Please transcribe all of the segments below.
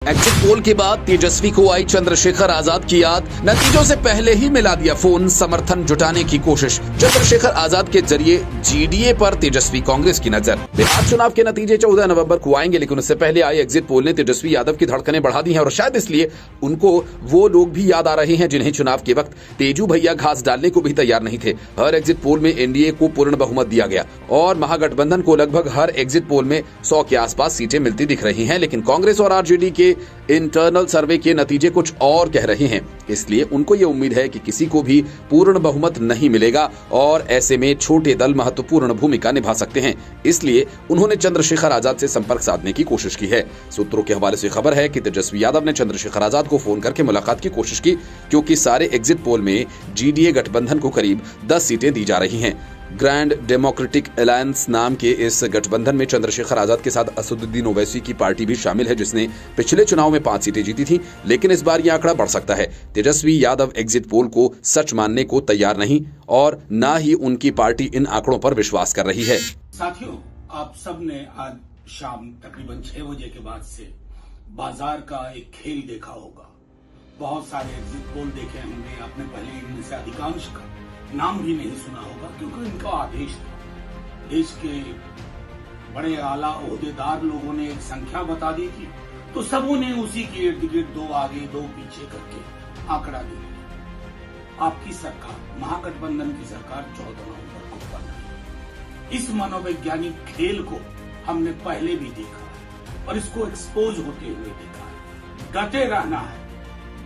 Exit poll के बाद तेजस्वी को आई चंद्रशेखर आजाद की याद। नतीजों से पहले ही मिला दिया फोन, समर्थन जुटाने की कोशिश। चंद्रशेखर आजाद के जरिए जीडीए पर तेजस्वी कांग्रेस की नजर। बिहार चुनाव के नतीजे 14 नवंबर को आएंगे, लेकिन उससे पहले आई एग्जिट पोल ने तेजस्वी यादव की धड़कनें बढ़ा दी हैं और शायद इसलिए उनको वो लोग भी याद आ रहे हैं जिन्हें चुनाव के वक्त तेजू भैया घास डालने को भी तैयार नहीं थे। हर एग्जिट पोल में एनडीए को पूर्ण बहुमत दिया गया और महागठबंधन को लगभग हर एग्जिट पोल में 100 के आसपास सीटें मिलती दिख रही हैं, लेकिन कांग्रेस और आरजेडी के इंटरनल सर्वे के नतीजे कुछ और कह रहे हैं। इसलिए उनको ये उम्मीद है कि किसी को भी पूर्ण बहुमत नहीं मिलेगा और ऐसे में छोटे दल महत्वपूर्ण भूमिका निभा सकते हैं। इसलिए उन्होंने चंद्रशेखर आजाद से संपर्क साधने की कोशिश की है। सूत्रों के हवाले से खबर है कि तेजस्वी यादव ने चंद्रशेखर आजाद को फोन करके मुलाकात की कोशिश की, क्योंकि सारे एग्जिट पोल में जीडीए गठबंधन को करीब 10 सीटें दी जा रही हैं। ग्रैंड डेमोक्रेटिक अलायंस नाम के इस गठबंधन में चंद्रशेखर आजाद के साथ असदुद्दीन ओवैसी की पार्टी भी शामिल है, जिसने पिछले चुनाव में 5 सीटें जीती थी, लेकिन इस बार यह आंकड़ा बढ़ सकता है। तेजस्वी यादव एग्जिट पोल को सच मानने को तैयार नहीं और न ही उनकी पार्टी इन आंकड़ों पर विश्वास कर रही है। साथियों, आप सब ने आज शाम तकरीबन 6 बजे के बाद से बाजार का एक खेल देखा होगा। बहुत सारे एग्जिट पोल देखे होंगे आपने, पहले इनमें से अधिकांश का नाम भी नहीं सुना होगा, क्योंकि इनका आदेश था। देश के बड़े आला ओहदेदार लोगों ने एक संख्या बता दी थी, तो सबों ने उसी के इर्द गिर्द 2 आगे 2 पीछे करके आंकड़ा दिया। आपकी सरकार, महागठबंधन की सरकार 14 नवंबर को बन गई। इस मनोवैज्ञानिक खेल को हमने पहले भी देखा और इसको एक्सपोज होते हुए देखा है। डटे रहना है।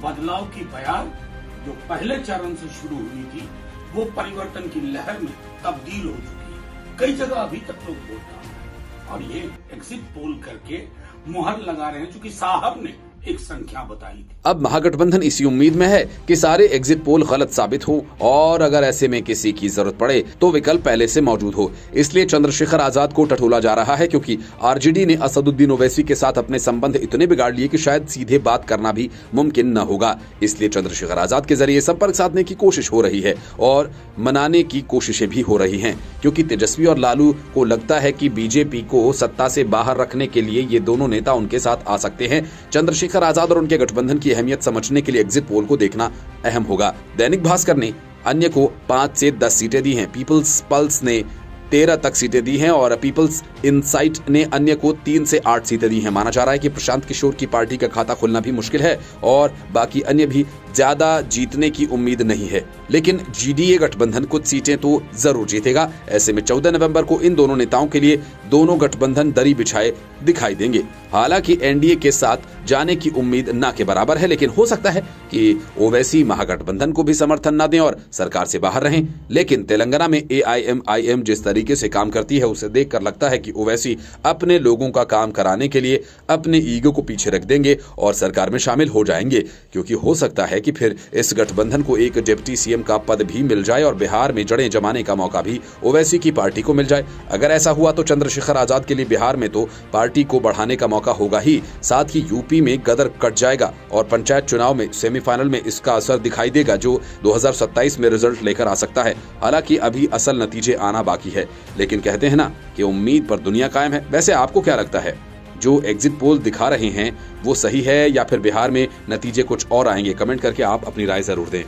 बदलाव की बयार जो पहले चरण से शुरू हुई थी, वो परिवर्तन की लहर में तब्दील हो चुकी है। कई जगह अभी तक लोग बोल रहे हैं और ये एग्जिट पोल करके मुहर लगा रहे हैं, चूंकि साहब ने एक संख्या बताई थी। अब महागठबंधन इसी उम्मीद में है कि सारे एग्जिट पोल गलत साबित हो और अगर ऐसे में किसी की जरूरत पड़े तो विकल्प पहले से मौजूद हो। इसलिए चंद्रशेखर आजाद को टटोला जा रहा है, क्योंकि आरजेडी ने असदुद्दीन ओवैसी के साथ अपने संबंध इतने बिगाड़ लिए कि शायद सीधे बात करना भी मुमकिन न होगा। इसलिए चंद्रशेखर आजाद के जरिए संपर्क साधने की कोशिश हो रही है और मनाने की कोशिशें भी हो रही हैं, क्योंकि तेजस्वी और लालू को लगता है कि बीजेपी को सत्ता से बाहर रखने के लिए ये दोनों नेता उनके साथ आ सकते हैं। चंद्रशेखर आजाद और उनके गठबंधन की अहमियत समझने के लिए एग्जिट पोल को देखना अहम होगा। दैनिक भास्कर ने अन्य को 5 से 10 सीटें दी हैं, पीपल्स पल्स ने 13 तक सीटें दी हैं और पीपल्स इनसाइट ने अन्य को 3 से 8 सीटें दी हैं। माना जा रहा है कि प्रशांत किशोर की पार्टी का खाता खुलना भी मुश्किल है और बाकी अन्य भी ज्यादा जीतने की उम्मीद नहीं है, लेकिन जीडीए गठबंधन कुछ सीटें तो जरूर जीतेगा। ऐसे में 14 नवंबर को इन दोनों नेताओं के लिए दोनों गठबंधन दरी बिछाए दिखाई देंगे। हालांकि एनडीए के साथ जाने की उम्मीद ना के बराबर है, लेकिन हो सकता है कि ओवैसी महागठबंधन को भी समर्थन न दें और सरकार से बाहर रहें। लेकिन तेलंगाना में एआईएमआईएम जिस तरीके से काम करती है, उसे देखकर लगता है कि ओवैसी अपने लोगों का काम कराने के लिए अपने ईगो को पीछे रख देंगे और सरकार में शामिल हो जाएंगे, क्योंकि हो सकता है कि फिर इस गठबंधन को एक डिप्टी सीएम का पद भी मिल जाए और बिहार में जड़ें जमाने का मौका भी ओवैसी की पार्टी को मिल जाए। अगर ऐसा हुआ तो चंद्रशेखर आजाद के लिए बिहार में तो पार्टी को बढ़ाने का मौका होगा ही, साथ ही यूपी में गदर कट जाएगा और पंचायत चुनाव में सेमीफाइनल में इसका असर दिखाई देगा, जो 2027 में रिजल्ट लेकर आ सकता है। हालांकि अभी असल नतीजे आना बाकी है, लेकिन कहते हैं ना कि उम्मीद पर दुनिया कायम है। वैसे आपको क्या लगता है, जो एग्जिट पोल दिखा रहे हैं वो सही है या फिर बिहार में नतीजे कुछ और आएंगे? कमेंट करके आप अपनी राय जरूर दें।